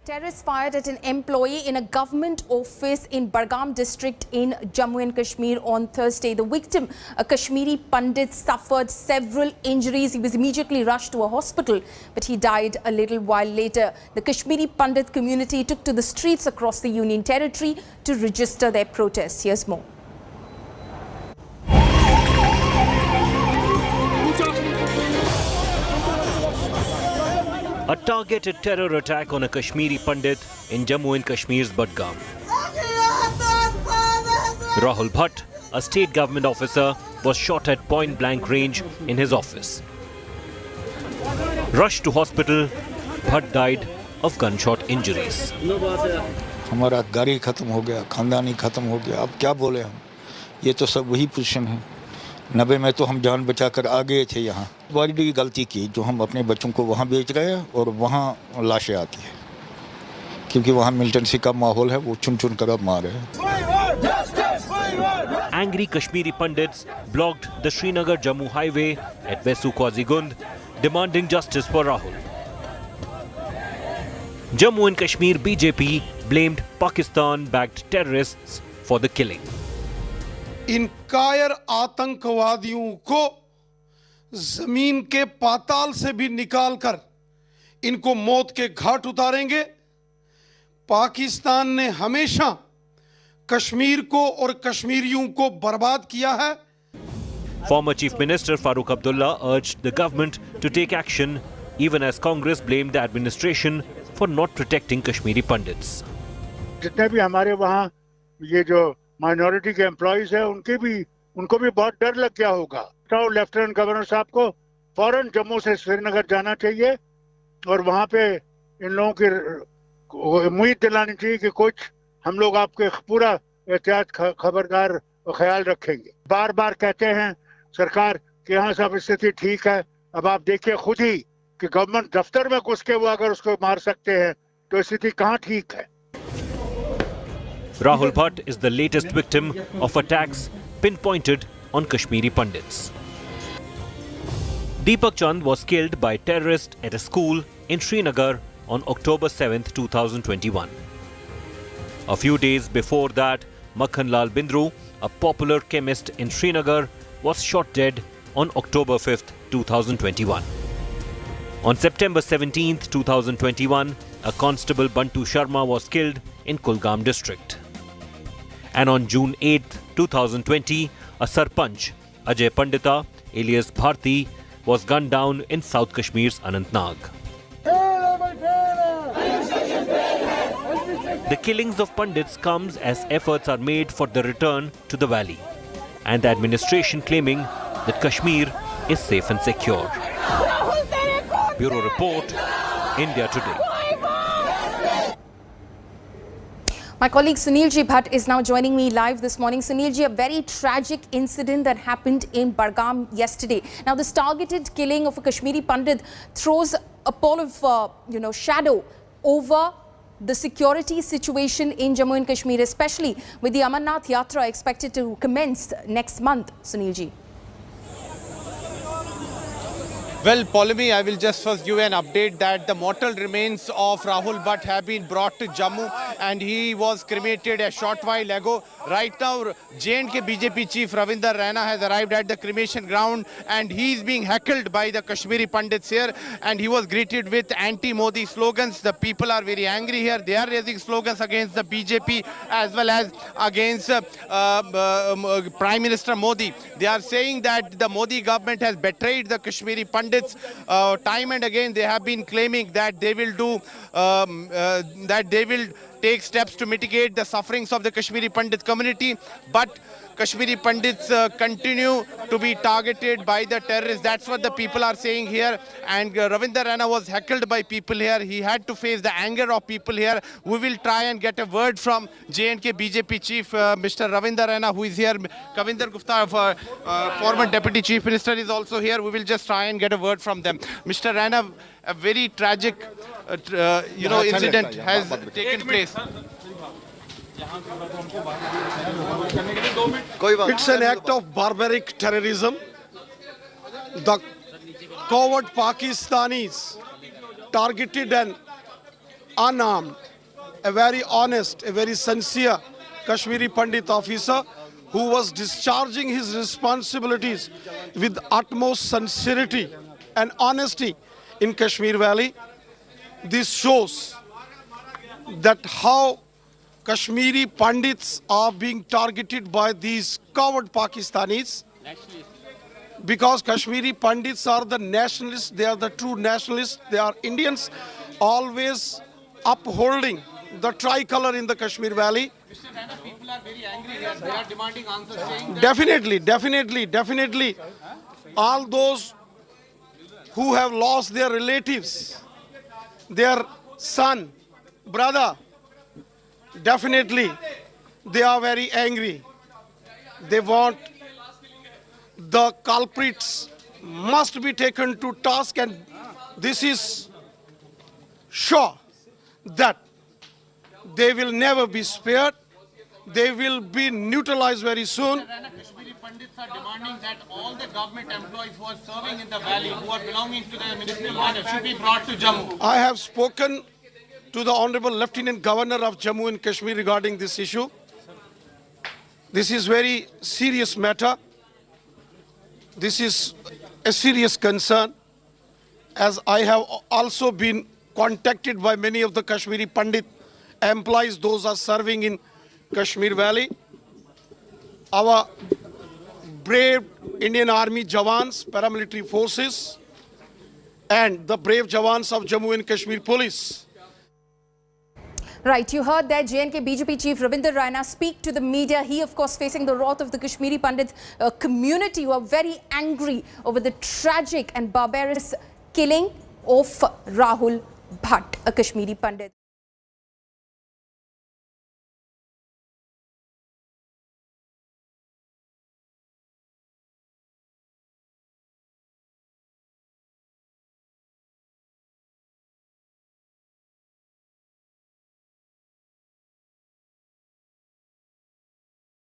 Terrorists fired at an employee in a government office in Budgam district in Jammu and Kashmir on Thursday. The victim, a Kashmiri Pandit, suffered several injuries. He was immediately rushed to a hospital, but he died a little while later. The Kashmiri Pandit community took to the streets across the Union Territory to register their protests. Here's more. A targeted terror attack on a Kashmiri Pandit in Jammu and Kashmir's Budgam. Rahul Bhatt, a state government officer, was shot at point-blank range in his office. Rushed to hospital, Bhatt died of gunshot injuries. हमारा घर ही खत्म हो गया, खानदान ही खत्म हो गया. अब क्या बोले हम? ये तो सब वही पोजीशन है. 90 में तो हम जान बचाकर आ गए थे यहाँ. बड़ी गलती की जो हम अपने बच्चों को वहाँ बेच गए और वहाँ लाशें आती है क्योंकि वहाँ मिलिटेंसी का माहौल है. वो चुन चुन कर अब मार रहे हैं. Angry Kashmiri Pandits blocked the Srinagar-Jammu Highway at Vessu, demanding justice for Rahul. Jammu and Kashmir BJP blamed Pakistan-backed terrorists for the killing. इन कायर आतंकवादियों को जमीन के पाताल से भी निकालकर इनको मौत के घाट उतारेंगे. पाकिस्तान ने हमेशा कश्मीर को और कश्मीरियों को बर्बाद किया है. Former Chief Minister Farooq Abdullah urged the government to take action, even as Congress blamed the administration for not protecting Kashmiri Pandits. जितने भी हमारे वहाँ ये जो माइनॉरिटी के एम्प्लॉइज है उनको भी बहुत डर लग गया होगा. तो लेफ्टिनेंट गवर्नर साहब को फौरन जम्मू से श्रीनगर जाना चाहिए और वहाँ पे इन लोगों की उम्मीद दिलानी चाहिए कि कुछ हम लोग आपके पूरा एहतियात खबरदार ख्याल रखेंगे. बार बार कहते हैं सरकार कि यहाँ सब स्थिति ठीक है. अब आप देखिए खुद ही कि गवर्नमेंट दफ्तर में घुस के वो अगर उसको मार सकते हैं तो स्थिति कहाँ ठीक है. Rahul Bhatt is the latest victim of attacks pinpointed on Kashmiri Pandits. Deepak Chand was killed by terrorists at a school in Srinagar on October 7, 2021. A few days before that, Makhan Lal Bindru, a popular chemist in Srinagar, was shot dead on October 5, 2021. On September 17, 2021, a constable Bantu Sharma was killed in Kulgam district. And on June 8, 2020, a Sarpanch, Ajay Pandita, alias Bharti, was gunned down in South Kashmir's Anantnag. The killings of Pandits comes as efforts are made for the return to the valley, and the administration claiming that Kashmir is safe and secure. Bureau Report, India Today. My colleague Sunil Ji Bhatt is now joining me live this morning. Sunil Ji, a very tragic incident that happened in Budgam yesterday. Now, this targeted killing of a Kashmiri Pandit throws a pall of, shadow over the security situation in Jammu and Kashmir, especially with the Amarnath Yatra expected to commence next month. Sunil Ji. Well, Polemi, I will just first give an update that the mortal remains of Rahul Bhatt have been brought to Jammu and he was cremated a short while ago. Right now, J&K BJP chief Ravinder Raina has arrived at the cremation ground and he is being heckled by the Kashmiri Pandits here and he was greeted with anti-Modi slogans. The people are very angry here. They are raising slogans against the BJP as well as against Prime Minister Modi. They are saying that the Modi government has betrayed the Kashmiri Pandits. Time and again they have been claiming that they will take steps to mitigate the sufferings of the Kashmiri Pandit community, but Kashmiri Pandits continue to be targeted by the terrorists. That's what the people are saying here. And Ravinder Raina was heckled by people here. He had to face the anger of people here. We will try and get a word from J&K BJP chief, Mr. Ravinder Raina, who is here. Kavinder Gupta, former deputy chief minister, is also here. We will just try and get a word from them. Mr. Raina, a very tragic, incident has taken place. It's an act of barbaric terrorism. The coward Pakistanis targeted an unarmed, a very honest, a very sincere Kashmiri Pandit officer who was discharging his responsibilities with utmost sincerity and honesty in Kashmir Valley. This shows that how Kashmiri Pandits are being targeted by these coward Pakistanis. Because Kashmiri Pandits are the nationalists, they are the true nationalists, they are Indians, always upholding the tricolor in the Kashmir Valley. People are very angry here. They are demanding answers, saying that Definitely. All those who have lost their relatives, their son, brother, definitely they are very angry. They want the culprits must be taken to task, and this is sure that they will never be spared. They will be neutralized very soon. Kashmiri Pandits are demanding that all the government employees who are serving in the valley, who are belonging to the municipal manor, should be brought to Jammu. I have spoken to the Honorable Lieutenant Governor of Jammu and Kashmir regarding this issue. This is very serious matter. This is a serious concern, as I have also been contacted by many of the Kashmiri Pandit employees, those are serving in Kashmir Valley. Our brave Indian Army Jawans, paramilitary forces, and the brave Jawans of Jammu and Kashmir Police. Right, you heard that J&K BJP Chief Ravinder Raina speak to the media. He, of course, facing the wrath of the Kashmiri Pandit community who are very angry over the tragic and barbarous killing of Rahul Bhatt, a Kashmiri Pandit.